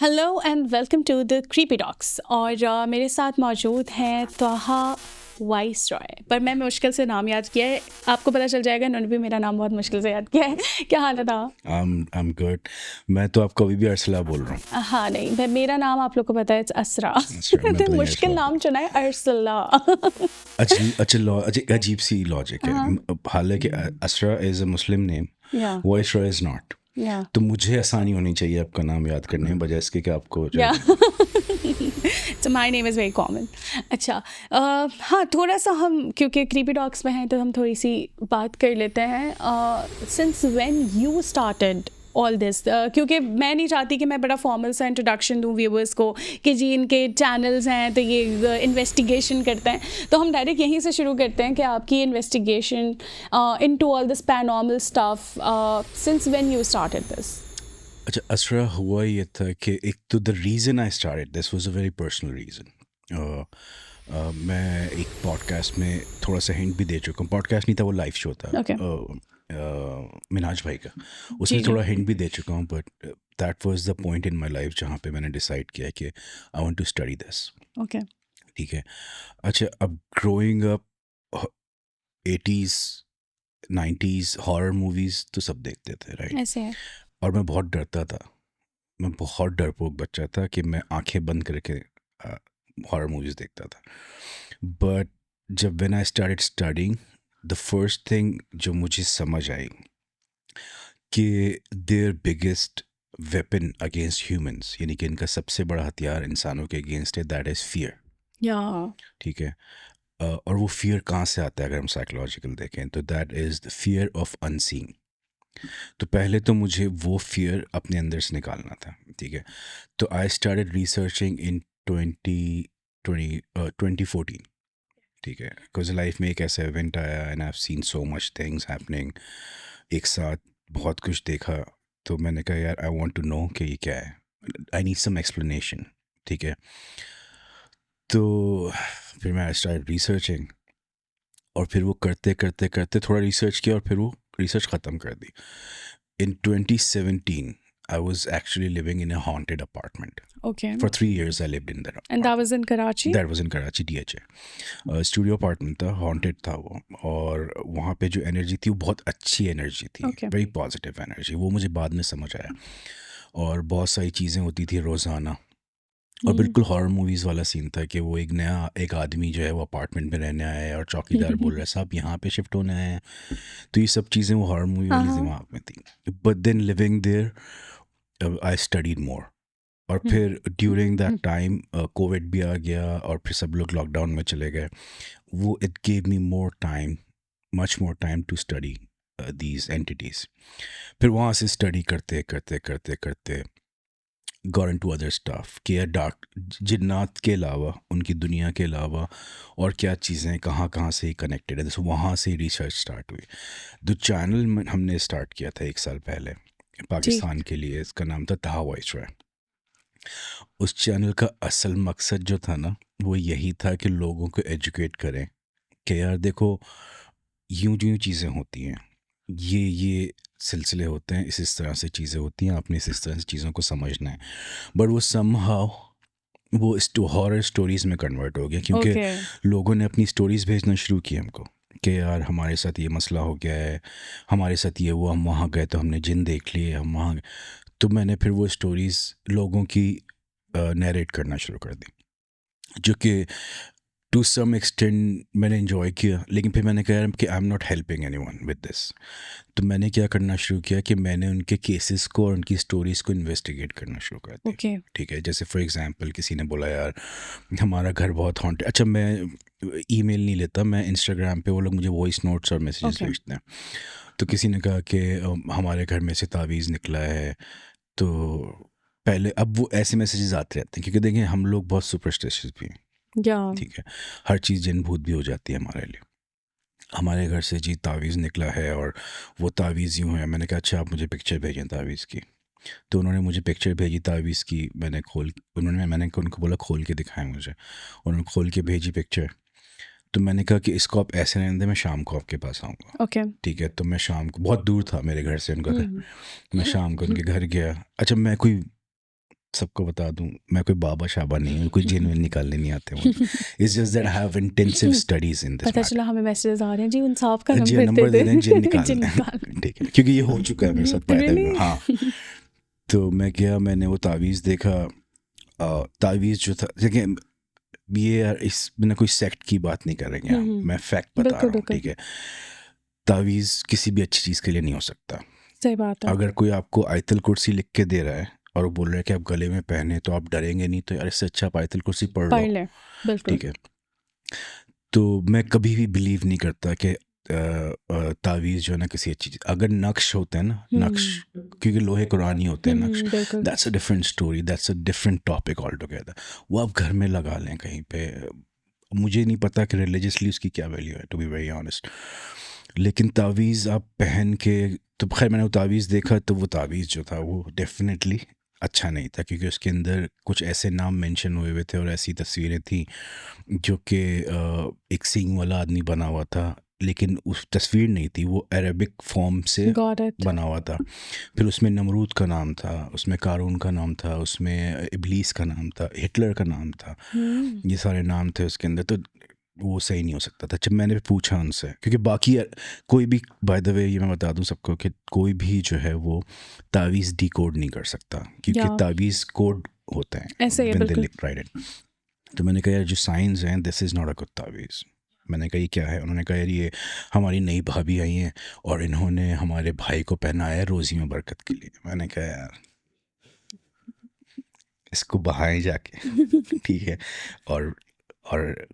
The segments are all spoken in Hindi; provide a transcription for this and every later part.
Hello and welcome to the Creepy Docs. और मेरे साथ मौजूद हैं तोहा वाइस रॉय। पर मैं मुश्किल से नाम याद किया है, आपको पता चल जाएगा इन्होंने भी मेरा नाम बहुत मुश्किल से याद किया है। क्या हाल है तोहा? I'm good. मैं तो आपको अभी भी अरसला बोल रहा हूँ। हाँ नहीं, मेरा नाम आप लोग को पता है, असरा। अच्छा, मैं तो पता नहीं मुश्किल अरसला नाम चुना है, अरसला। अजीब सी लॉजिक है। हाँ हालांकि असरा इज अ मुस्लिम नेम, या वॉइस रॉय इज नॉट। या तो मुझे आसानी होनी चाहिए आपका नाम याद करने में, बजाय इसके कि आपको जो या तो my name is very common. अच्छा, हाँ थोड़ा सा हम क्योंकि क्रीपी डॉग्स में हैं तो हम थोड़ी सी बात कर लेते हैं। Since when you started all this, क्योंकि मैं नहीं चाहती कि मैं बड़ा फॉर्मल सा इंट्रोडक्शन दूँ व्यूवर्स को कि जी इनके चैनल्स हैं तो ये इन्वेस्टिगेशन करते हैं। तो हम डायरेक्ट यहीं से शुरू करते हैं कि आपकी investigation into all this paranormal stuff, since when you started this. अच्छा, असरा हुआ ये था कि एक तो the reason I started this was a very personal reason. मैं एक पॉडकास्ट में थोड़ा सा हिंट भी दे चुका हूँ। पॉडकास्ट नहीं था, वो लाइव शो था ओके मिनाज भाई का। जी उसमें जी थोड़ा हिंट भी दे चुका हूँ, but that was the point in my life जहाँ पे मैंने डिसाइड किया कि I want to study this. Okay ठीक है। अच्छा, अब growing up 80s 90s horror movies तो सब देखते थे, राइट? ऐसे है। और मैं बहुत डरता था। मैं बहुत डरपोक बच्चा था कि मैं आंखें बंद करके हॉरर मूवीज़ देखता था। बट जब when I started studying, the first thing जो मुझे समझ आई कि their biggest weapon against humans, यानी कि इनका सबसे बड़ा हथियार इंसानों के अगेंस्ट है, दैट इज़ फियर। या ठीक है। और वो फियर कहाँ से आता है? अगर हम साइकोलॉजिकल देखें तो that is the fear of unseen. तो पहले तो मुझे वो फियर अपने अंदर से निकालना था। ठीक है। तो आई स्टार्टेड रिसर्चिंग इन 2014। ठीक है, बिकॉज लाइफ में एक ऐसा इवेंट आया and I have seen so much things happening एक साथ, बहुत कुछ देखा। तो मैंने कहा यार, आई वांट टू नो कि ये क्या है, आई नीड सम एक्सप्लेनेशन। ठीक है। तो फिर मैं स्टार्ट रिसर्चिंग, और फिर वो करते करते करते थोड़ा रिसर्च किया और फिर वो रिसर्च ख़त्म कर दी। इन 2017 I was actually living in a haunted apartment. Okay For 3 years I lived in that and that apartment. Was in Karachi. That was in Karachi, DHA. Studio apartment था, हॉन्टेड था वो। और वहाँ पे जो एनर्जी थी वो बहुत अच्छी एनर्जी थी, ओके वेरी पॉजिटिव एनर्जी। वो मुझे बाद में समझ आया। और बहुत सारी चीज़ें होती थी रोज़ाना। और बिल्कुल हॉरर मूवीज़ वाला सीन था कि वो एक आदमी जो है वो अपार्टमेंट में रहने आया है और चौकीदार बोल रहा है साहब यहाँ पे शिफ्ट होने आए हैं। तो ये सब चीज़ें वो हॉरर मूवी वाली हाँ दिमाग में थी। But then living there I studied more. और फिर ड्यूरिंग दैट टाइम कोविड भी आ गया और फिर सब लोग लॉकडाउन में चले गए। वो it gave me more time, much more time to study these entities. फिर वहाँ से स्टडी करते करते करते करते गॉट इनटू अदर स्टफ कि यार डार्क जिन्नात के अलावा, उनकी दुनिया के अलावा और क्या चीज़ें कहाँ कहाँ से कनेक्टेड है। तो वहाँ से रिसर्च स्टार्ट हुई। जो चैनल हमने स्टार्ट किया था 1 साल पहले जी पाकिस्तान के लिए, इसका नाम था तहा वॉइस रॉय। उस चैनल का असल मकसद जो था ना, वो यही था कि लोगों को एजुकेट करें कि यार देखो, यूं यूं चीज़ें होती हैं, ये सिलसिले होते हैं, इस तरह से चीज़ें होती हैं, आपने इस तरह से चीज़ों को समझना है। बट वो समहाउ वो हॉरर स्टोरीज़ में कन्वर्ट हो गया, क्योंकि ओके लोगों ने अपनी स्टोरीज़ भेजना शुरू की हमको कि यार हमारे साथ ये मसला हो गया है, हमारे साथ ये वो, हम वहाँ गए तो हमने जिन देख लिए, हम वहाँ। तो मैंने फिर वो स्टोरीज़ लोगों की नरेट करना शुरू कर दी, जो कि टू सम एक्सटेंड मैंने इन्जॉय किया। लेकिन फिर मैंने कहा कि I am not helping anyone with this. तो मैंने क्या करना शुरू किया कि मैंने उनके केसेस को और उनकी स्टोरीज़ को इन्वेस्टिगेट करना शुरू कर दी। ओके ठीक है। जैसे फॉर एग्जांपल किसी ने बोला यार हमारा घर बहुत हॉन्टेड। अच्छा, मैं ईमेल नहीं लेता, मैं इंस्टाग्राम पे वो लोग मुझे वॉइस नोट्स और मैसेजेस ओके भेजते हैं। तो किसी ने कहा कि हमारे घर में से तावीज़ निकला है। तो पहले अब वो ऐसे मैसेजेस आते रहते हैं, क्योंकि देखें हम लोग बहुत सुपरस्टिशियस भी हैं। या ठीक है। हर चीज़ जिन भूत भी हो जाती है हमारे लिए। हमारे घर से जी तावीज़ निकला है और वो तावीज़ यूँ है। मैंने कहा अच्छा आप मुझे पिक्चर भेजें तावीज़ की। तो उन्होंने मुझे पिक्चर भेजी तावीज़ की। मैंने उनको बोला खोल के दिखाएं मुझे। उन्होंने खोल के भेजी पिक्चर। तो मैंने कहा कि इसको आप ऐसे रहने दें, मैं शाम को आपके पास आऊँगा। ओके ठीक है। तो मैं शाम को, बहुत दूर था मेरे घर से उनका घर, मैं शाम को उनके घर गया। अच्छा, मैं कोई सबको बता दूं, मैं कोई बाबा शाबा नहीं हूँ, कोई जिन विन निकालने नहीं आते मुझे। It's just that I have intensive studies in this पता मैटर। चला हमें मैसेजेस आ रहे हैं जी इंसाफ का जी नंबर नंबर दे दें, जिन जिन निकालना निकाल है। ठीक है, क्योंकि ये हो चुका है मेरे साथ बाय द वे। Really? हाँ, तो मैं गया, मैंने वो तावीज़ देखा। तावीज़ जो था, देखिए ये यार इस मैंने कोई सेक्ट की बात नहीं करेंगे हम, मैं फैक्ट बता बिल्कुल रहा हूँ, बिल्कुल ठीक है। तावीज़ किसी भी अच्छी चीज़ के लिए नहीं हो सकता। सही बात है। अगर कोई आपको आयतल कुर्सी लिख के दे रहा है और वो बोल रहा है कि आप गले में पहने तो आप डरेंगे नहीं, तो यार इससे अच्छा आप आयतल कुर्सी पढ़ पढ़ लो, लें बिल्कुल। ठीक है। तो मैं कभी भी बिलीव नहीं करता कि तावीज़ जो है ना किसी अच्छी चीज़, अगर नक्श होते हैं ना, नक्श क्योंकि लोहे कुरानी होते हैं नक्श, बिल्कुल that's a different story, that's a different topic all together. वो आप घर में लगा लें कहीं पे, मुझे नहीं पता कि रिलीजियसली उसकी क्या वैल्यू है, टू बी वेरी ऑनेस्ट। लेकिन तावीज़ आप पहन के, तो खैर मैंने वो तावीज़ देखा, तो वो तावीज़ जो था वो डेफिनेटली अच्छा नहीं था, क्योंकि उसके अंदर कुछ ऐसे नाम मेंशन हुए हुए थे और ऐसी तस्वीरें थी जो कि एक सींग वाला आदमी बना हुआ था, लेकिन उस तस्वीर नहीं थी, वो अरेबिक फॉर्म से गॉट इट। बना हुआ था। फिर उसमें नमरूद का नाम था, उसमें कारून का नाम था, उसमें इबलीस का नाम था, हिटलर का नाम था, ये सारे नाम थे उसके अंदर। तो वो सही नहीं हो सकता था। जब मैंने पूछा उनसे, क्योंकि बाकी कोई भी, बाय द वे ये मैं बता दूं सबको कि कोई भी जो है वो तावीज़ डी कोड नहीं कर सकता, क्योंकि या तावीज़ कोड होते हैं ऐसे ही है व्हेन दे बिल्कुल। Write it. तो मैंने कहा यार जो साइंस हैं, this is not a good तावीज़। मैंने कहा ये क्या है? उन्होंने कहा यार ये हमारी नई भाभी आई हैं और इन्होंने हमारे भाई को पहनाया है रोज़ी में बरकत के लिए। मैंने कहा यार इसको बहाएं जाके, ठीक है, और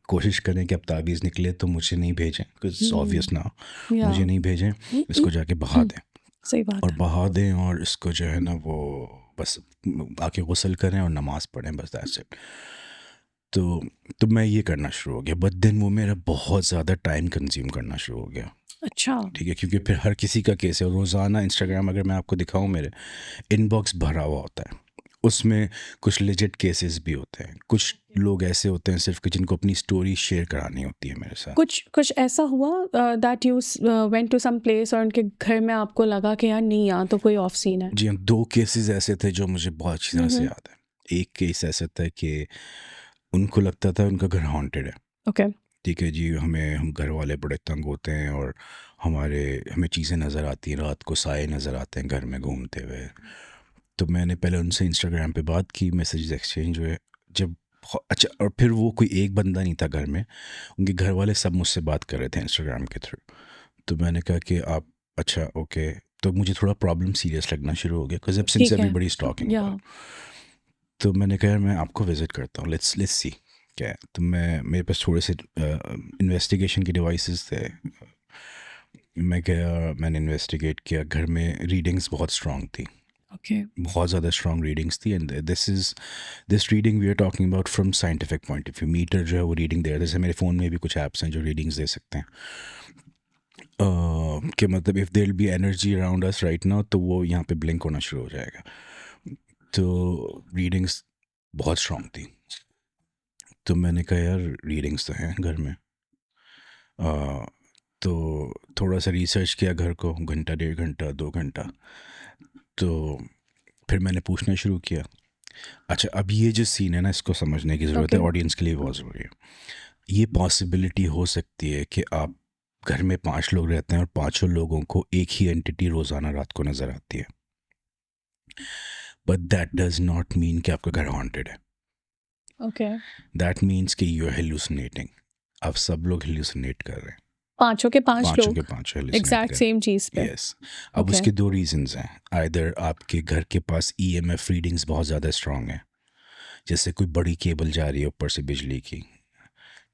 कोशिश करें कि अब तावीज़ निकले तो मुझे नहीं भेजें, बिकॉज ऑब्वियस ना, या मुझे नहीं भेजें, इसको जाके बहा दें, सही बात और है। बहा दें, और इसको जो है ना वो बस आके गुस्ल करें और नमाज पढ़ें, बस दैट्स इट। तो मैं ये करना शुरू हो गया, बट देन वो मेरा बहुत ज़्यादा टाइम कंज्यूम करना शुरू हो गया, अच्छा ठीक है, क्योंकि फिर हर किसी का केस है। रोज़ाना इंस्टाग्राम अगर मैं आपको दिखाऊं, मेरे इनबॉक्स भरा हुआ होता है, उसमें कुछ लेजिट केसेस भी होते हैं, कुछ लोग ऐसे होते हैं सिर्फ कि जिनको अपनी स्टोरी शेयर करानी होती है मेरे साथ। कुछ कुछ ऐसा हुआ that you went to some place और उनके घर में आपको लगा कि यार नहीं, यहाँ तो कोई ऑफ सीन है? जी हाँ, 2 केसेस ऐसे थे जो मुझे बहुत अच्छी तरह से याद है। एक केस ऐसा था कि उनको लगता था उनका घर हॉन्टेड है, ओके ठीक है जी, हम घर वाले बड़े तंग होते हैं और हमें चीज़ें नज़र आती हैं, रात को साए नज़र आते हैं घर में घूमते हुए। तो मैंने पहले उनसे इंस्टाग्राम पे बात की, मैसेज एक्सचेंज हुए। जब अच्छा, और फिर वो कोई एक बंदा नहीं था घर में, उनके घर वाले सब मुझसे बात कर रहे थे इंस्टाग्राम के थ्रू। तो मैंने कहा कि आप, अच्छा ओके, तो मुझे थोड़ा प्रॉब्लम सीरियस लगना शुरू हो गया, बिकॉज अब सिंस ठीक है एवरीबडी इज टॉकिंग या अबाउट। तो मैंने कहा यार मैं आपको विज़िट करता हूँ, लेट्स सी क्या है। तो मेरे पास थोड़े से इन्वेस्टिगेशन के डिवाइसेस थे। मैं गया, मैंने इन्वेस्टिगेट किया, घर में रीडिंग्स बहुत स्ट्रांग थी, ओके बहुत ज़्यादा स्ट्रांग रीडिंग्स थी। And this reading we are talking about from scientific point of view. Meter जो है वो रीडिंग दे रहा है, जैसे मेरे फ़ोन में भी कुछ ऐप्स हैं जो रीडिंग्स दे सकते हैं, कि मतलब if there will be energy around us right now, तो वो यहाँ पे ब्लिंक होना शुरू हो जाएगा। तो रीडिंग्स बहुत स्ट्रांग थी। तो मैंने कहा यार रीडिंग्स तो हैं घर में। तो थोड़ा सा रिसर्च किया घर को, घंटा 1.5 घंटा 2 घंटा। तो फिर मैंने पूछना शुरू किया। अच्छा, अब ये जो सीन है ना, इसको समझने की ज़रूरत है, ओके ऑडियंस के लिए बहुत ज़रूरी है। ये पॉसिबिलिटी हो सकती है कि आप घर में 5 लोग रहते हैं और 5 लोगों को एक ही एंटिटी रोज़ाना रात को नज़र आती है, but that does not mean कि आपका घर हॉन्टेड है। ओके दैट मीन्स कि यू आर हेलुसिनेटिंग। आप सब लोग हेलुसिनेट कर रहे हैं, पांचों के पांच पाँचों के लोग पाँचों हेलुसिनेट एग्जैक्ट कर सेम चीज़ पे? यस। अब ओके उसके 2 रीजंस हैं, आइदर आपके घर के पास ईएमएफ रीडिंग्स बहुत ज़्यादा स्ट्रांग है, जैसे कोई बड़ी केबल जा रही है ऊपर से बिजली की,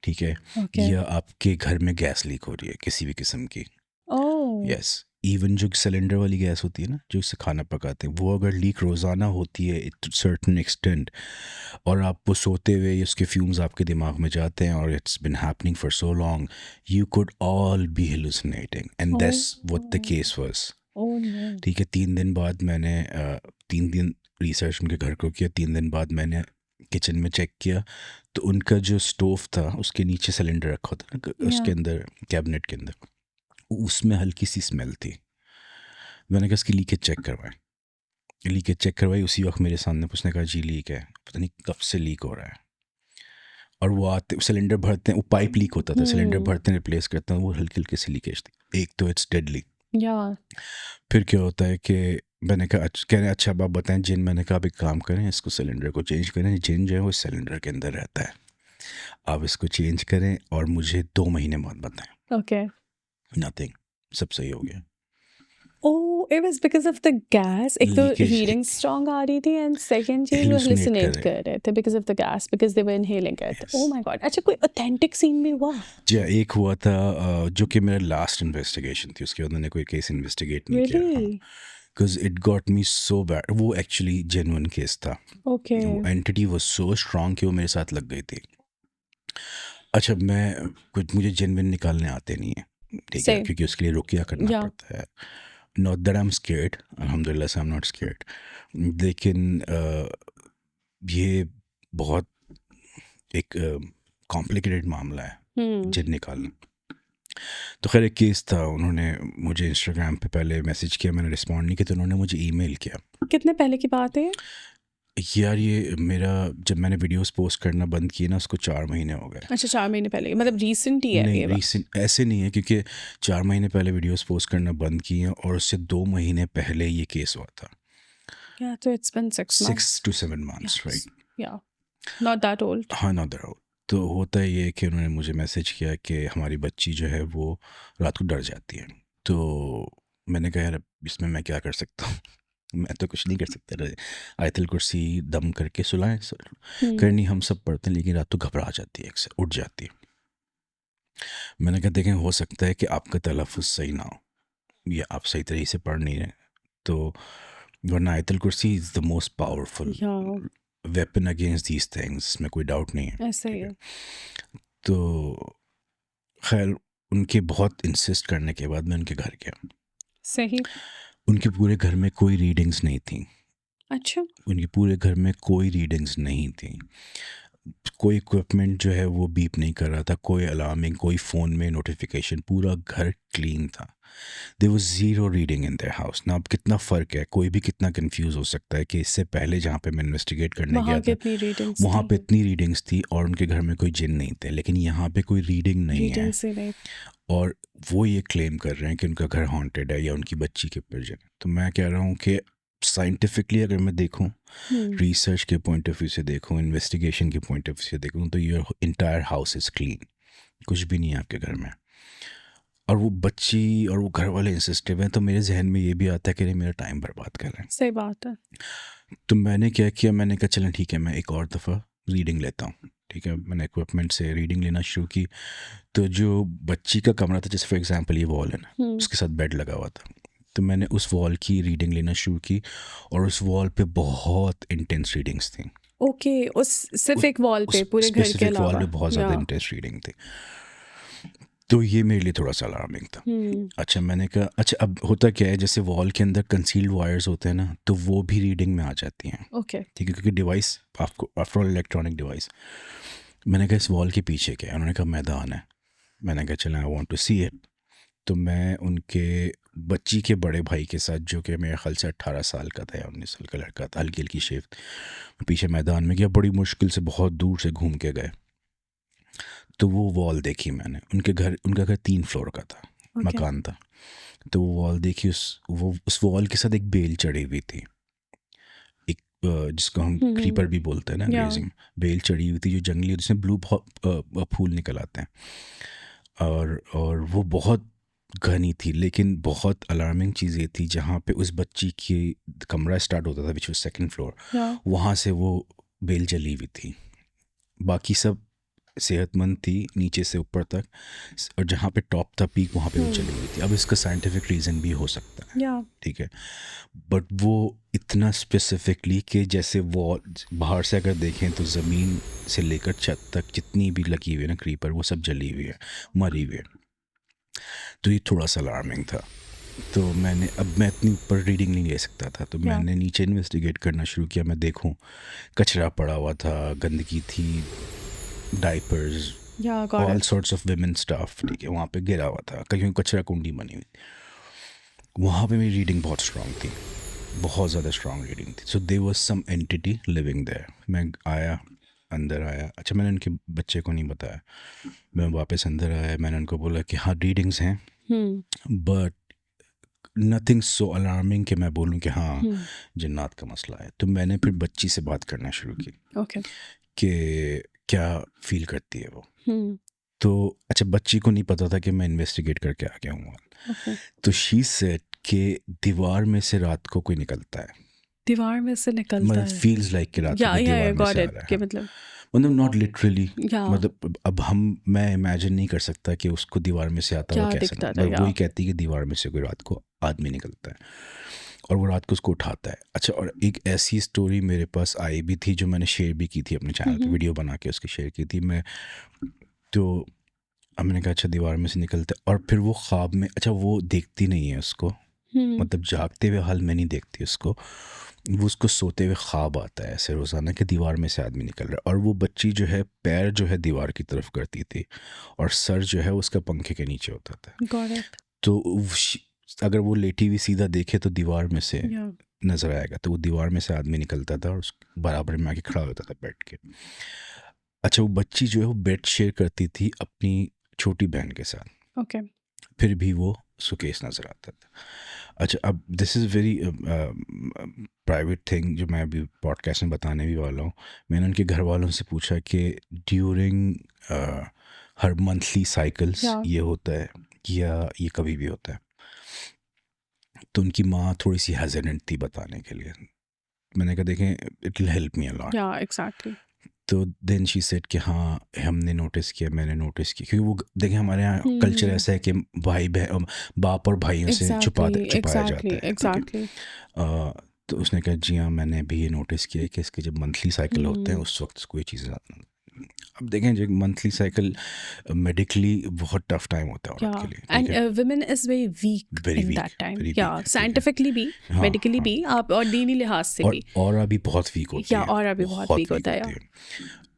ठीक है, ओके या आपके घर में गैस लीक हो रही है किसी भी किस्म की। ओह यस, इवन जो सिलेंडर वाली गैस होती है ना, जो इससे खाना पकाते हैं, वो अगर लीक रोज़ाना होती है टू सर्टन एक्सटेंट, और आप वो सोते हुए उसके फ्यूम्स आपके दिमाग में जाते हैं, और it's been happening for so long, you could all be hallucinating, and oh that's what the case was. Oh no ठीक है, 3 दिन बाद मैंने 3 दिन रिसर्च उनके घर को किया। 3 दिन बाद मैंने किचन में चेक किया, तो उनका जो स्टोव था उसके नीचे सिलेंडर रखा होता ना, या उसके अंदर कैबिनेट के अंदर, उसमें हल्की सी स्मेल थी। मैंने कहा इसकी लीकेज चेक करवाएं। लीकेज चेक करवाई, उसी वक्त मेरे सामने उसने कहा जी लीक है, पता नहीं कब से लीक हो रहा है। और वो आते सिलेंडर भरते हैं, वो पाइप लीक होता था, सिलेंडर भरते हैं रिप्लेस करते हैं, वो हल्की हल्की सी लीकेज थी। एक तो इट्स डेडली। या फिर क्या होता है कि मैंने कहा कह रहे अच्छा अब आप बताएं जिन, मैंने कहा आप एक काम करें, इसको सिलेंडर को चेंज करें, जिन जो है वो सिलेंडर के अंदर रहता है, आप इसको चेंज करें और मुझे 2 महीने बाद बताएं। ओके। नथिंग, सब सही हो गया। Oh, it was because of the gas. एक तो लीकेज रीडिंग स्ट्रांग आ रही थी एंड सेकंड चीज वो Hallucinate हेलुसिनेट कर कर रहे थे because of the gas, because they were inhaling it. Yes. Oh my God. अच्छा, कोई ऑथेंटिक सीन भी हुआ? जी एक हुआ था जो कि मेरा लास्ट इन्वेस्टिगेशन थी, उसके बाद मैंने कोई केस इन्वेस्टिगेट नहीं किया। Really? Because it got me so bad. वो एक्चुअली जेन्युइन केस था। ओके। वो एंटिटी वाज सो स्ट्रांग कि वो मेरे साथ लग गई थी। अच्छा मैं कुछ मुझे जेन्युइन निकालने आते नहीं है, ठीक है, Same. क्योंकि उसके लिए रुकिया करना Yeah. पड़ता है। Not that I am scared, अल्हम्दुलिल्लाह से आई एम नॉट स्केर्ड, लेकिन ये बहुत एक कॉम्प्लिकेटेड मामला है Hmm. जिन निकालना। तो खैर एक केस था, उन्होंने मुझे इंस्टाग्राम पे पहले मैसेज किया, मैंने रिस्पॉन्ड नहीं किया, तो उन्होंने मुझे ईमेल किया। कितने पहले की बात है? यार ये मेरा जब मैंने वीडियोस पोस्ट करना बंद किए ना, उसको 4 महीने हो गए। अच्छा, 4 महीने पहले, मतलब रीसेंट ही है नहीं ये बात? रीसेंट ऐसे नहीं है, क्योंकि 4 महीने पहले वीडियोस पोस्ट करना बंद किए और उससे 2 महीने पहले ये केस हुआ था। Yeah, so it's been 6 months. 6 to 7 months, Yes. Right? Yeah. Not that old. हाँ ना दराउ। तो होता है ये कि उन्होंने मुझे मैसेज किया कि हमारी बच्ची जो है वो रात को डर जाती है। तो मैंने कहा यार इसमें मैं क्या कर सकता हूँ, मैं तो कुछ नहीं कर सकता। आयतल कुर्सी दम करके सुलाएं सर, करनी हम सब पढ़ते हैं, लेकिन रात तो घबरा जाती है, अक्सर उठ जाती है। मैंने कहा देखें हो सकता है कि आपका तलफ़ुज़ सही ना हो या आप सही तरीके से पढ़ नहीं रहे, तो वरना आयतल कुर्सी is the most powerful Yeah. Weapon against these things, इसमें कोई डाउट नहीं है। ऐसा ही है। तो खैर उनके बहुत इंसिस्ट करने के बाद मैं उनके घर गया। सही। उनके पूरे घर में कोई रीडिंग्स नहीं थी। अच्छा। उनके पूरे घर में कोई रीडिंग्स नहीं थी। कोई इक्विपमेंट जो है वो बीप नहीं कर रहा था, कोई अलार्मिंग, कोई फ़ोन में नोटिफिकेशन, पूरा घर क्लीन था। There was zero reading in their house. ना अब कितना फ़र्क है, कोई भी कितना कंफ्यूज हो सकता है कि इससे पहले जहाँ पे मैं इन्वेस्टिगेट करने वहाँ गया था कितनी रीडिंग्स वहाँ थी? पे इतनी रीडिंग्स थी और उनके घर में कोई जिन नहीं थे, लेकिन यहाँ पे कोई रीडिंग नहीं है। रीडिंग्स ही नहीं। और वो ये क्लेम कर रहे हैं कि उनका घर हॉन्टेड है या उनकी बच्ची के ऊपर जिन है। तो मैं कह रहा हूँ कि साइंटिफिकली अगर मैं देखूँ, रिसर्च के पॉइंट ऑफ व्यू से देखूँ, इन्वेस्टिगेशन के पॉइंट ऑफ व्यू से देखूँ, तो your entire house is clean, कुछ भी नहीं है आपके घर में। और वो बच्ची और वो घर वाले इंसिस्टिव हैं, तो मेरे जहन में ये भी आता है कि नहीं मेरा टाइम बर्बाद कर रहे हैं। सही बात है। तो मैंने क्या किया, मैंने कहा चलें ठीक है मैं एक और दफ़ा रीडिंग लेता हूँ। ठीक है, मैंने इक्विपमेंट से रीडिंग लेना शुरू की। तो जो बच्ची का कमरा था, जैसे फॉर एग्जांपल ये वॉल है ना, उसके साथ बेड लगा हुआ था, तो मैंने उस वॉल की रीडिंग लेना शुरू की और उस वॉल पे बहुत इंटेंस रीडिंग्स थी। ओके, उस सिर्फ एक वॉल पे, पूरे घर के स्पेसिफिक वॉल अलावा? पे बहुत ज़्यादा या। इंटेंस रीडिंग थी। तो ये मेरे लिए थोड़ा सा अलार्मिंग था। अच्छा मैंने कहा अच्छा अब होता क्या है, जैसे वॉल के अंदर कंसील्ड वायर्स होते हैं ना, तो वो भी रीडिंग में आ जाती हैं। ओके। ठीक है, क्योंकि डिवाइस आपको आफ्टर ऑल इलेक्ट्रॉनिक डिवाइस। मैंने कहा इस वॉल के पीछे क्या है, उन्होंने कहा मैदान है। मैंने कहा चला I want to see it. तो मैं उनके बच्ची के बड़े भाई के साथ, जो कि मेरे ख्याल से 18 साल का था या 19 साल का लड़का था, हल्की हल्की शेव, पीछे मैदान में गया, बड़ी मुश्किल से बहुत दूर से घूम के गए। तो वो वॉल देखी मैंने, उनका घर 3 फ्लोर का था, मकान था। तो वो वॉल देखी, उस वॉल के साथ एक बेल चढ़ी हुई थी, एक जिसको हम क्रीपर भी बोलते हैं ना अंग्रेजी में, बेल चढ़ी हुई थी जो जंगली, जिसमें ब्लू फूल निकल आते हैं। और वो बहुत घनी थी। लेकिन बहुत अलार्मिंग चीज़ ये थी, जहाँ पे उस बच्ची की कमरा स्टार्ट होता था, विच वाज सेकंड फ्लोर, वहाँ से वो बेल जली हुई थी। बाकी सब सेहतमंद थी नीचे से ऊपर तक, और जहाँ पे टॉप था पीक, वहाँ पे वो चली हुई थी। अब इसका साइंटिफिक रीज़न भी हो सकता है, ठीक है, बट वो इतना स्पेसिफिकली कि जैसे वॉल बाहर से अगर देखें तो ज़मीन से लेकर छत तक जितनी भी लगी हुई है ना क्रीपर, वो सब जली हुई है, मरी हुई है। तो ये थोड़ा सा अलार्मिंग था। तो मैं इतनी ऊपर रीडिंग नहीं ले सकता था, तो मैंने नीचे इन्वेस्टिगेट करना शुरू किया। मैं देखूं, कचरा पड़ा हुआ था, गंदगी थी, diapers, all sorts of women staff, ठीक है, वहाँ पे गिरा हुआ था, कहीं कचरा कुंडी बनी हुई। वहाँ पे मेरी रीडिंग बहुत स्ट्रांग थी। बहुत ज़्यादा स्ट्रॉन्ग रीडिंग थी. So there was some entity living there. मैं आया, अंदर आया. अच्छा, मैंने उनके बच्चे को नहीं बताया. मैं वापस अंदर आया, मैंने उनको बोला कि हाँ रीडिंग्स हैं, बट नथिंग सो अलार्मिंग कि मैं बोलूँ कि हाँ जिन्नात का मसला है. तो मैंने फिर बच्ची से बात करना शुरू की ओके. कि क्या फील करती है वो. तो अच्छा, बच्ची को नहीं पता था कि मैं इन्वेस्टिगेट करके आ गया हूँ. ओके. तो शी सेड कि दीवार में से रात को कोई निकलता है. दीवार में से निकलता मतलब है. फील्स लाइक कि रात को या कोई दीवार में गॉट से आ इट रहा कि है. मतलब मतलब नॉट लिटरली, या मतलब अब मैं इमेजिन नहीं कर सकता कि उसको दीवार में से आता हुआ क्या कैसे दिखता निकलता था. है. या वही कहती है कि दीवार में से कोई रात को आदमी निकलता है और वो रात को उसको उठाता है. अच्छा, और एक ऐसी स्टोरी मेरे पास आई भी थी जो मैंने शेयर भी की थी अपने चैनल पे, वीडियो बना के उसकी शेयर की थी मैं. तो अब मैंने कहा अच्छा दीवार में से निकलता है, और फिर वो ख्वाब में, अच्छा वो देखती नहीं है उसको, मतलब जागते हुए हाल में नहीं देखती उसको, वो उसको सोते हुए ख्वाब आता है ऐसे रोज़ाना कि दीवार में से आदमी निकल रहा है. और वो बच्ची जो है पैर जो है दीवार की तरफ करती थी और सर जो है उसका पंखे के नीचे होता था. Got it. तो अगर वो लेटी हुई सीधा देखे तो दीवार में से या नज़र आएगा. तो वो दीवार में से आदमी निकलता था और उस बराबर में आके खड़ा होता था बैठ के. अच्छा, वो बच्ची जो है वो बेड शेयर करती थी अपनी छोटी बहन के साथ, ओके. फिर भी वो उसको केस नज़र आता था. अच्छा, अब this is very private thing जो मैं अभी पॉडकास्ट में बताने भी वाला हूँ. मैंने उनके घर वालों से पूछा कि ड्यूरिंग हर मंथली साइकिल्स या ये होता है या ये कभी भी होता है. तो उनकी माँ थोड़ी सी हेजिडेंट थी बताने के लिए. मैंने कहा देखें, it will help me a lot. या एग्जैक्टली. तो देन शी सेड कि हाँ हमने नोटिस किया, मैंने नोटिस किया, क्योंकि वो देखें हमारे यहाँ कल्चर ऐसा है कि भाई बहन, बाप और भाइयों से एग्जैक्टली छुपाया जाता एग्जैक्टली है. ठीक है. एग्जैक्टली. तो उसने कहा जी हाँ मैंने भी ये नोटिस किया कि इसके जब मंथली साइकिल होते हैं उस वक्त कोई चीज़. अब देखें जो मंथली साइकिल मेडिकली बहुत टफ टाइम होता है औरत के लिए. ठीक एंड है, women is very weak very in weak, that time. Very या वीक. ठीक है, साइंटिफिकली भी, हाँ मेडिकली हाँ. भी, आप और दीनी लिहाज से भी. और अभी बहुत वीक होती या है, और अभी बहुत वीक होता है. या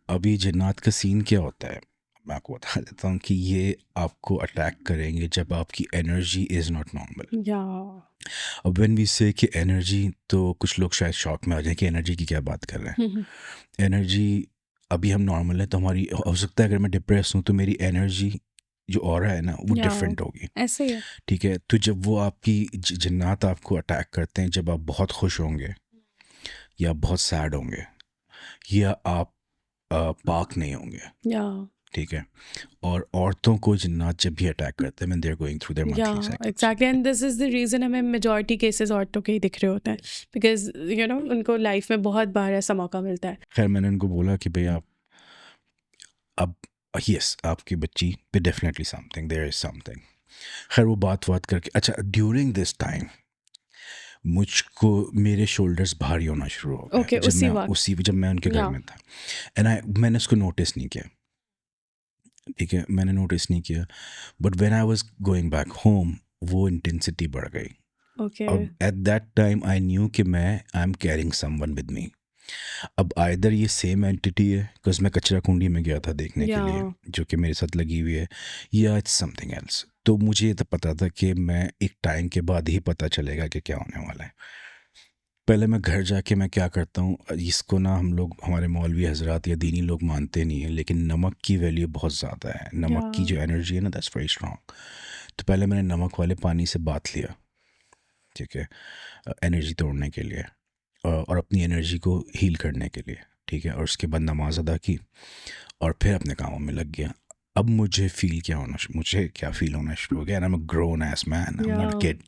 अभी जन्नत का सीन क्या होता है मैं आपको बता देता हूँ कि ये आपको अटैक करेंगे जब आपकी एनर्जी इज़ नॉट नॉर्मल. या अब व्हेन वी से कि एनर्जी, तो कुछ लोग शायद शॉक में आ जाए कि एनर्जी की क्या बात कर रहे हैं. एनर्जी अभी हम नॉर्मल है तो हमारी, हो सकता है अगर मैं डिप्रेस हूँ तो मेरी एनर्जी जो ऑरा है ना वो या डिफरेंट होगी. ऐसे ही है. ठीक है, तो जब वो आपकी जन्नत आपको अटैक करते हैं जब आप बहुत खुश होंगे या बहुत सैड होंगे या आप पाक नहीं होंगे. या ठीक है, और औरतों को जिन्नात जब भी अटैक करते हैं, they are going through their या monthly cycles. Exactly. And this is the reason हमें मेजॉरिटी केसेस औरतों के ही दिख रहे होते हैं, बिकॉज यू नो उनको लाइफ में बहुत बार ऐसा मौका मिलता है. खैर मैंने उनको बोला कि भाई आप अब, यस आपकी बच्ची पे definitely something, there is something. खैर वो बात करके, अच्छा ड्यूरिंग दिस टाइम मुझको मेरे शोल्डर्स भारी होना शुरू हो गए. ओके. जब मैं उनके घर या में था. मैंने उसको नोटिस नहीं किया. ठीक है, मैंने नोटिस नहीं किया, but when I was going back home वो इंटेंसिटी बढ़ गई. ओके. अब at that time I knew कि I am carrying someone with me. अब आइदर ये सेम एंटिटी है, बिकॉज मैं कचरा कुंडी में गया था देखने के या लिए जो कि मेरे साथ लगी हुई है, या इट्स समथिंग एल्स. तो मुझे ये तो पता था कि मैं एक टाइम के बाद ही पता चलेगा कि क्या होने वाला है. पहले मैं घर जाके मैं क्या करता हूँ, इसको ना हम लोग, हमारे मौलवी हजरात या दीनी लोग मानते नहीं हैं, लेकिन नमक की वैल्यू बहुत ज़्यादा है. नमक की या जो एनर्जी है ना, दैट्स वेरी स्ट्रॉन्ग. तो पहले मैंने नमक वाले पानी से बात लिया. ठीक है, एनर्जी तोड़ने के लिए और अपनी एनर्जी को हील करने के लिए. ठीक है, और उसके बाद नमाज अदा की और फिर अपने कामों में लग गया. अब मुझे क्या फील होना शुरू हो गया. I am a grown S man, I am not kid.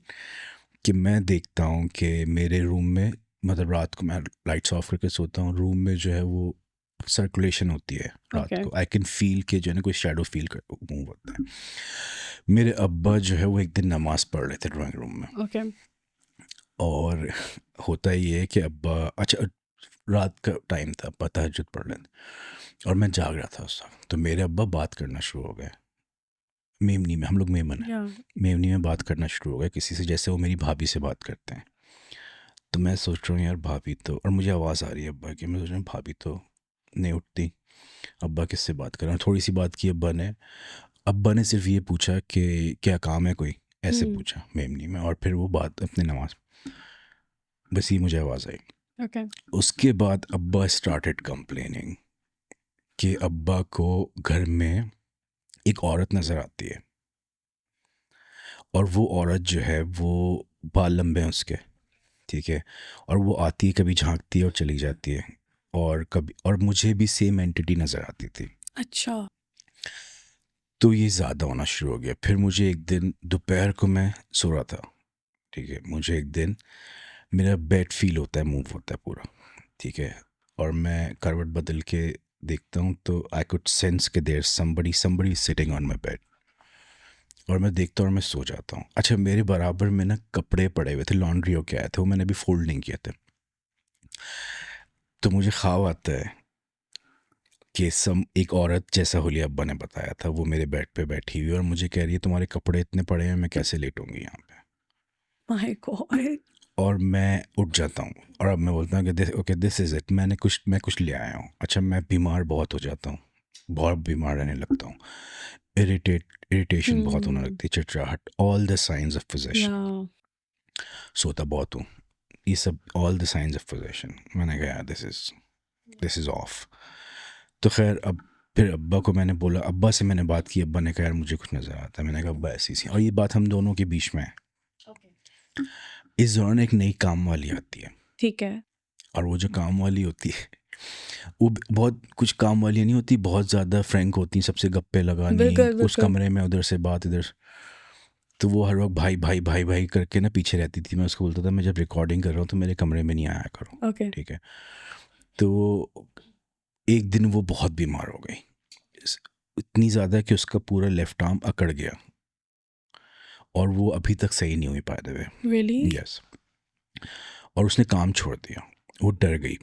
कि मैं देखता हूँ कि मेरे रूम में, मतलब रात को मैं लाइट्स ऑफ करके सोता हूँ, रूम में जो है वो सर्कुलेशन होती है रात ओके. को. आई कैन फील कि जो है ना कोई शेडो फील कर मूव होता है. मेरे अब्बा जो है वो एक दिन नमाज पढ़ रहे थे ड्राइंग रूम में, ओके. और होता ये है कि अब्बा, अच्छा रात का टाइम था, अब्बा तहज्जुद पढ़ रहे थे और मैं जाग रहा था उस वक्त. तो मेरे अब्बा बात करना शुरू हो गए मेमनी में, हम लोग मेमन है, या मेमनी में बात करना शुरू हो गया किसी से, जैसे वो मेरी भाभी से बात करते हैं. तो मैं सोच रहा हूँ यार भाभी तो, और मुझे आवाज़ आ रही है अब्बा की, मैं सोच रहा हूँ भाभी तो नहीं उठती, अब्बा किससे बात कर रहे हैं. थोड़ी सी बात की अब्बा ने सिर्फ ये पूछा कि क्या काम है कोई, ऐसे पूछा मेमनी में, और फिर वो बात अपनी नमाज. बस ये मुझे आवाज़ आई। ओके। उसके बाद अब्बा स्टार्टेड कंप्लेनिंग कि अब्बा को घर में एक औरत नज़र आती है, और वो औरत जो है वो बाल लंबे हैं उसके, ठीक है, और वो आती है, कभी झांकती है और चली जाती है, और कभी, और मुझे भी सेम एंटिटी नज़र आती थी। अच्छा। तो ये ज़्यादा होना शुरू हो गया। फिर मुझे एक दिन दोपहर को, मैं सो रहा था, ठीक है, मुझे एक दिन मेरा बेड फील होता है, मूव होता है पूरा, ठीक है, और मैं करवट बदल के देखता हूँ तो आई कुड सेंस कि there somebody sitting on my bed, और मैं देखता हूँ और मैं सो जाता हूँ। अच्छा, मेरे बराबर में ना कपड़े पड़े हुए थे, लॉन्ड्री होके आए थे, वो मैंने अभी फोल्ड नहीं किए थे। तो मुझे ख्वाब आता है कि एक औरत, जैसा हुलिया अब्बा ने बताया था, वो मेरे बेड पे बैठी हुई और मुझे कह रही है तुम्हारे कपड़े इतने पड़े हैं, मैं कैसे लेटूंगी यहाँ पे। My God. और मैं उठ जाता हूँ, और अब मैं बोलता हूँ कि दिस इज़ इट, मैं कुछ ले आया हूँ। अच्छा, मैं बीमार बहुत हो जाता हूँ, बहुत बीमार रहने लगता हूँ, इरिटेशन बहुत होने लगती है, चिड़चिड़ाहट, ऑल द साइंस ऑफ या। पोजेशन। सोता बहुत हूँ, ये सब all the science of possession. मैंने कहा दिस इज़ ऑफ। तो खैर, अब फिर अब्बा को मैंने बोला, अब्बा से मैंने बात की, अब्बा ने कहा यार मुझे कुछ नज़र आता है। मैंने कहा अब्बा ऐसी सी, और ये बात हम दोनों के बीच में है। इस दौरान एक नई काम वाली आती है, ठीक है। और वो जो काम वाली होती है वो बहुत कुछ काम वाली नहीं होती, बहुत ज़्यादा फ्रैंक होती, सबसे गप्पे लगानी, बिल्कुल उस बिल्कुल। कमरे में उधर से बात इधर। तो वो हर वक्त भाई भाई भाई भाई करके ना पीछे रहती थी। मैं उसको बोलता था मैं जब रिकॉर्डिंग कर रहा हूँ तो मेरे कमरे में नहीं आया करो, ओके। ठीक है। तो एक दिन वो बहुत बीमार हो गई, इतनी ज़्यादा कि उसका पूरा लेफ्ट आर्म अकड़ गया, और वो अभी तक सही नहीं हुई, पाए हुए। रियली? यस। और उसने काम छोड़ दिया, वो डर गई।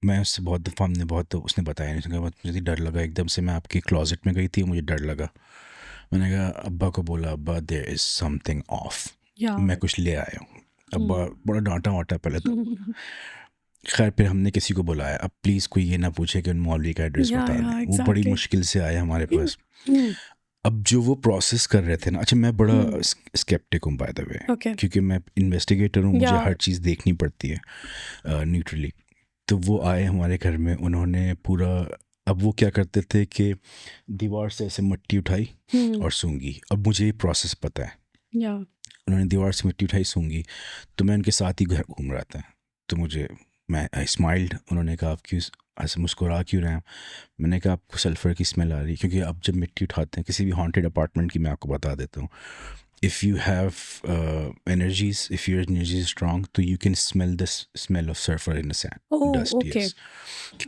मैं उससे बहुत दफ़ा, हमने बहुत, तो उसने बताया नहीं, उसने कहा मुझे डर लगा, एकदम से मैं आपके क्लोजेट में गई थी, मुझे डर लगा। मैंने कहा अब्बा को बोला, अब्बा देयर इज़ समथिंग ऑफ, या। मैं कुछ ले आया हूँ। अब्बा बड़ा डांटा वाटा पहले तो। खैर फिर हमने किसी को बुलाया, अब प्लीज़ कोई ये ना पूछे कि उन मौलवी का एड्रेस या बता या दें, वो बड़ी एग्जैक्टली। मुश्किल से आए हमारे पास। अब जो वो प्रोसेस कर रहे थे ना, अच्छा मैं बड़ा स्केप्टिक हूँ बाय द वे, ओके। क्योंकि मैं इन्वेस्टिगेटर हूँ, मुझे या। हर चीज़ देखनी पड़ती है न्यूट्रली। तो वो आए हमारे घर में, उन्होंने पूरा, अब वो क्या करते थे कि दीवार से ऐसे मिट्टी उठाई और सूंघी। अब मुझे ये प्रोसेस पता है, या। उन्होंने दीवार से मिट्टी उठाई, सूंघी, तो मैं उनके साथ ही घर घूम रहा था। तो मैं आई स्माइल्ड। उन्होंने कहा आप क्यों ऐसे मुस्कुरा क्यों रहे हैं? मैंने कहा आपको सल्फ़र की स्मेल आ रही है, क्योंकि आप जब मिट्टी उठाते हैं किसी भी हॉन्टेड अपार्टमेंट की, मैं आपको बता देता हूँ, if you have energies, if your energy strong, तो you can smell the smell of sulphur in sand or dust. Okay. Yes,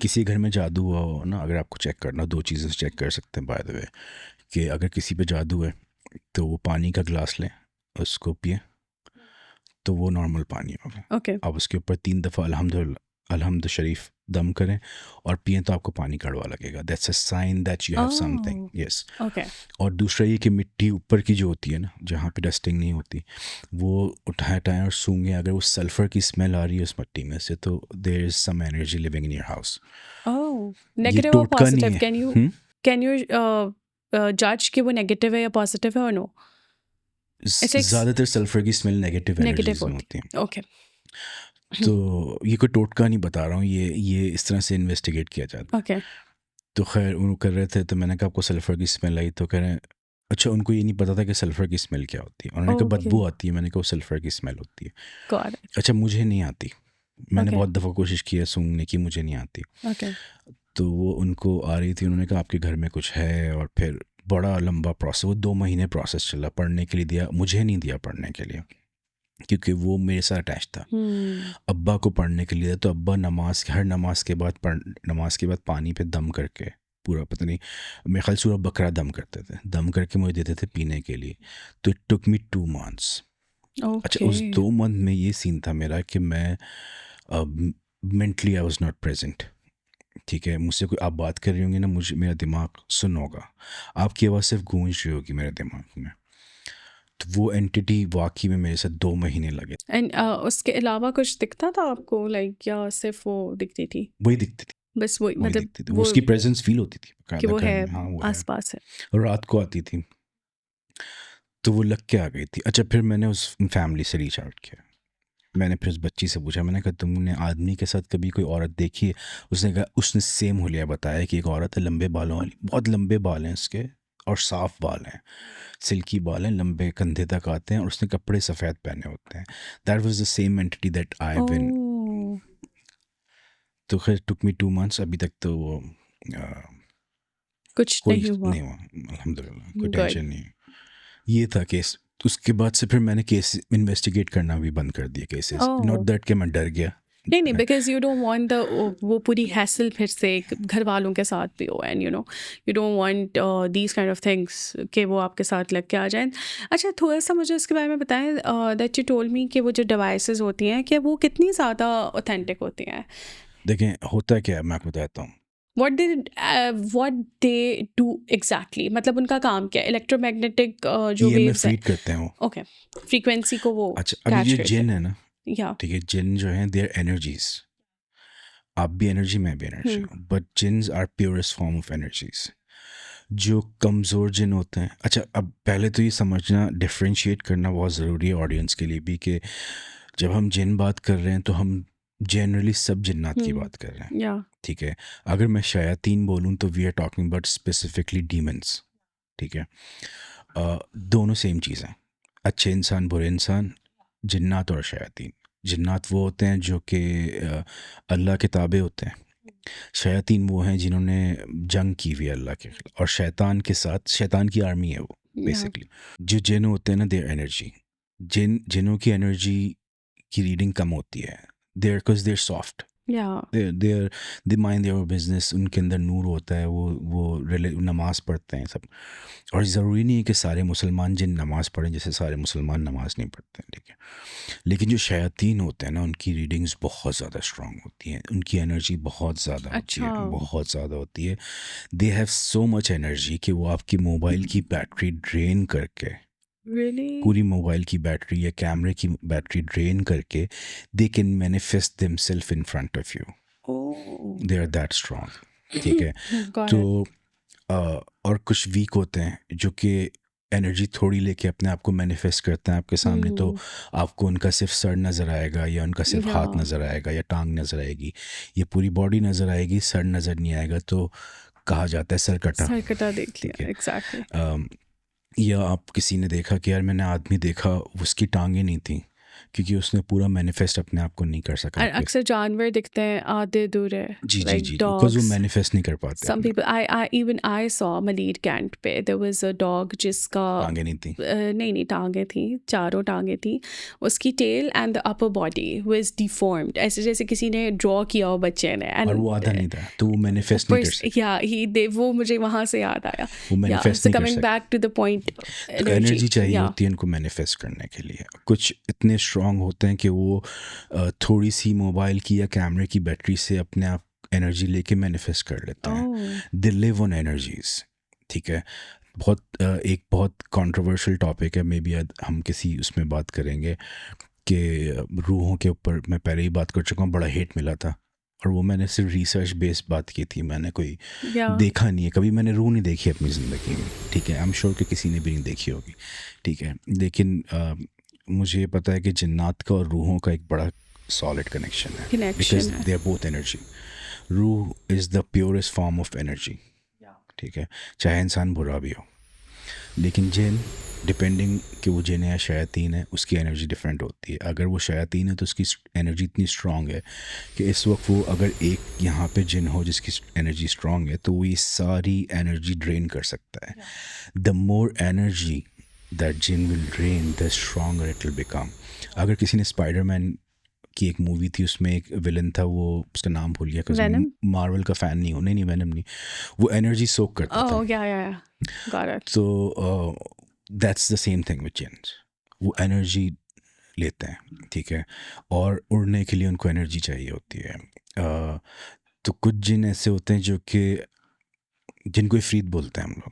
किसी घर में जादू हुआ हो ना, अगर आपको चेक करना, दो चीज़ें से चेक कर सकते हैं बाय द वे, कि अगर किसी पे जादू है तो वो पानी का ग्लास लें, उसको पिए, तो वो नॉर्मल पानी होगा। ओके। आप उसके ऊपर 3 दफ़ा अल्हम्द शरीफ दम करें और पिएं, तो आपको पानी कड़वा लगेगा। That's a sign that you have something. Yes. Okay. और दूसरा ये कि मिट्टी ऊपर की जो होती है ना, जहाँ पे डस्टिंग नहीं होती, वो उठाएं और सूंघें, अगर वो सल्फ़र की स्मेल आ रही है उस मिट्टी में से, तो there is some energy living in your house. Oh, ये नेगेटिव और टोटका नहीं पॉजिटिव? है। कैन यू जज कि वो नेगेटिव है या पॉजिटिव है और नो? ऐसे ज़्यादातर सल्फ़र की स्मेल नेगेटिव नेगेटिव एनर्जीज में होती होती है। है। ओके। तो ये कोई टोटका नहीं बता रहा हूँ, ये इस तरह से इन्वेस्टिगेट किया जाता है। ओके। तो खैर वो कर रहे थे, तो मैंने कहा आपको सल्फ़र की स्मेल आई? तो कह रहे हैं अच्छा, उनको ये नहीं पता था कि सल्फ़र की स्मेल क्या होती है। उन्होंने कहा ओके। बदबू आती है। मैंने कहा वो सल्फ़र की स्मेल होती है। Got it. अच्छा, मुझे नहीं आती, मैंने ओके। बहुत दफ़ा कोशिश की है सूंघने की, मुझे नहीं आती। ओके। तो वो उनको आ रही थी, उन्होंने कहा आपके घर में कुछ है, और फिर बड़ा लंबा प्रोसेस, वो 2 महीने प्रोसेस चला। पढ़ने के लिए दिया, मुझे नहीं दिया पढ़ने के लिए, क्योंकि वो मेरे साथ अटैच था। अब्बा को पढ़ने के लिए, तो अब्बा हर नमाज के बाद पानी पे दम करके, पूरा पता नहीं, मेरे ख्याल सूरह बकरा दम करते थे, दम करके मुझे देते थे पीने के लिए। तो इट टुक मी 2 months। अच्छा, उस ओके। 2 मंथ में ये सीन था मेरा कि मैं mentally I was not present, ठीक है। मुझसे कोई आप बात कर रही होंगी ना, मुझे, मेरा दिमाग सुन होगा, आपकी आवाज़ सिर्फ गूंज रही होगी मेरे दिमाग में। तो वो एंटिटी वाकई में मेरे साथ 2 महीने लगे। एंड उसके अलावा कुछ दिखता था आपको, लाइक, या सिर्फ वो दिखती थी? वही दिखती थी, बस वही, वही मतलब दिखती थी, वो वो उसकी प्रेजेंस फील होती थी कि बकायदा वो घर है, में। हाँ वो है। आसपास है। रात को आती थी, तो वो लग के आ गई थी। अच्छा, फिर मैंने उस फैमिली से रीच आउट किया, मैंने फिर उस बच्ची से पूछा, मैंने कहा तुमने आदमी के साथ कभी कोई औरत देखी है? उसने कहा, उसने सेम हुलिया बताया कि एक औरत है लंबे बालों वाली, बहुत लंबे बाल हैं उसके और साफ बाल हैं, सिल्की बाल हैं, लंबे कंधे तक आते हैं, और उसने कपड़े सफ़ेद पहने होते हैं. That was the same entity that I have been. Oh तो खैर टुक मी 2 months, अभी तक तो वो कुछ कोई नहीं हुआ नहीं हुआ, अल्हम्दुलिल्लाह कोई गुड टेंशन नहीं. ये था केस. उसके बाद से फिर मैंने केस इन्वेस्टिगेट करना भी बंद कर दिया, केसेस. नॉट ओह दैट कि मैं डर गया. नहीं नहीं because you don't want the वो पूरी हैसल फिर से घर वालों के साथ भी हो and you don't want these kind of things कि वो आपके साथ लग के आ जाएं. अच्छा थोड़ा सा मुझे इसके बारे में बताएं दैट यू टोल्ड मी कि वो जो डिवाइसेस होती हैं कि वो कितनी ज़्यादा ऑथेंटिक होती हैं. देखें होता क्या है, मैं आपको बताता हूँ. what they do exactly मतलब उनका काम क्या है इलेक्ट्रोमैग्नेटिक जो EMF वेव्स हैं रीड करते हैं वो. ओके फ्रीक्वेंसी को वो अच्छा, अभी कैच जो करते जिन हैं है ना, या ठीक है, जिन जो हैं दे आर एनर्जीज. आप भी एनर्जी, मैं भी energy, but jinns are purest form of energies. जो कमज़ोर जिन होते हैं, अच्छा अब पहले तो ये समझना, डिफ्रेंशिएट करना बहुत ज़रूरी है ऑडियंस के लिए भी, कि जब हम जिन बात कर रहे हैं तो हम जनरली सब जिन्नात की बात कर रहे हैं. या ठीक है, अगर मैं शयातीन बोलूँ तो we are talking about specifically demons. ठीक है, दोनों सेम चीज़ हैं. अच्छे इंसान, बुरे इंसान, जिन्नात और शयातीन. जिन्नात वो होते हैं जो कि अल्लाह के ताबे होते हैं. शयातीन वो हैं जिन्होंने जंग की हुई है अल्लाह के खिलाफ, और शैतान के साथ, शैतान की आर्मी है वो बेसिकली. जो जिन होते हैं ना, देयर एनर्जी, जिनों की एनर्जी की रीडिंग कम होती है. देयर बिकॉज देयर सॉफ्ट, या दे माइंड देयर बिजनेस. उनके अंदर नूर होता है, वो नमाज पढ़ते हैं सब. और ज़रूरी नहीं है कि सारे मुसलमान जिन नमाज पढ़ें, जैसे सारे मुसलमान नमाज नहीं पढ़ते हैं. ठीक है, लेकिन जो शयातीन होते हैं ना, उनकी रीडिंग्स बहुत ज़्यादा स्ट्रांग होती हैं, उनकी एनर्जी बहुत ज़्यादा होती है, अच्छा बहुत ज़्यादा होती है. They have so much energy कि वो आपकी मोबाइल की बैटरी ड्रेन करके, रियली पूरी मोबाइल की बैटरी या कैमरे की बैटरी ड्रेन करके, they can manifest themselves in front of you. Oh they are that strong. ठीक है, गॉट तो इट और कुछ वीक होते हैं जो कि एनर्जी थोड़ी लेके अपने आप को मैनिफेस्ट करते हैं आपके सामने. तो आपको उनका सिर्फ सर नज़र आएगा, या उनका सिर्फ या हाथ नज़र आएगा, या टांग नज़र आएगी, या पूरी बॉडी नज़र आएगी, सर नज़र नहीं आएगा. तो कहा जाता है सर कटा. सर कटा देख ठीक लिया है, एग्जैक्टली या आप किसी ने देखा कि यार मैंने आदमी देखा, उसकी टांगें नहीं थी, क्योंकि उसने पूरा मैनिफेस्ट अपने आप को नहीं कर सका और आपके. अक्सर जानवर दिखते हैं आधे अधूरे जी जी लाइक जी, बिकॉज वो डॉग्स मैनिफेस्ट नहीं कर पाते some अपने. people I saw Maleer Cant पे there was a dog जिसका टांगें नहीं थी. नहीं टांगें थी, चारों टांगें थी. उसकी tail and the upper body was deformed ऐसे जैसे किसी ने ड्रॉ किया हो बच्चे ने और वो आधा नहीं था, तो वो मैनिफेस्ट नहीं कर सकते. या वो मुझे वहाँ से याद आया. वो या मैनिफेस्ट सो नहीं कर कमिंग सकते. बैक टू द पॉइंट तो एनर्जी चाहिए या होती है इनको मैनिफेस्ट करने के लिए. कुछ इतने स्ट्रांग होते हैं कि वो थोड़ी सी मोबाइल की या कैमरे की बैटरी से अपने आप एनर्जी लेके मैनिफेस्ट कर लेते हैं. ओह दे लिव ऑन एनर्जीज. ठीक है, एक बहुत कंट्रोवर्शियल टॉपिक है, मे बी हम किसी उसमें बात करेंगे कि रूहों के ऊपर मैं पहले ही बात कर चुका हूँ, बड़ा हेट मिला था. और वो मैंने सिर्फ रिसर्च बेस्ड बात की थी, मैंने कोई या देखा नहीं है, कभी मैंने रूह नहीं देखी अपनी ज़िंदगी में. ठीक है, आई एम श्योर कि किसी ने भी नहीं देखी होगी. ठीक है, लेकिन मुझे पता है कि जिन्नात का और रूहों का एक बड़ा सॉलिड कनेक्शन है, बिकॉज कनेक्शन है दे आर बोथ एनर्जी. रूह is the purest form of energy. ठीक है, चाहे इंसान बुरा भी हो. लेकिन जिन, डिपेंडिंग कि वो जिन है या शयातीन है, उसकी एनर्जी डिफरेंट होती है. अगर वो शयातीन है तो उसकी एनर्जी इतनी स्ट्रांग है कि इस वक्त वो, अगर एक यहाँ पे जिन हो जिसकी एनर्जी स्ट्रांग है, तो वो ये सारी एनर्जी ड्रेन कर सकता है. The more energy that jinn will drain, the stronger it will become. अगर किसी ने स्पाइडरमैन की एक मूवी थी, उसमें एक विलन था, वो उसका नाम भूल गया, Venom? मार्वल का फ़ैन नहीं हूँ. नहीं वेनम नहीं, वो एनर्जी सोक करता था. ओह या गॉट इट तो that's the same thing with jeans. वो एनर्जी लेते हैं. ठीक है, और उड़ने के लिए उनको एनर्जी चाहिए होती है. तो कुछ जिन ऐसे होते हैं जो कि जिनको इफरीत बोलते हैं हम लोग.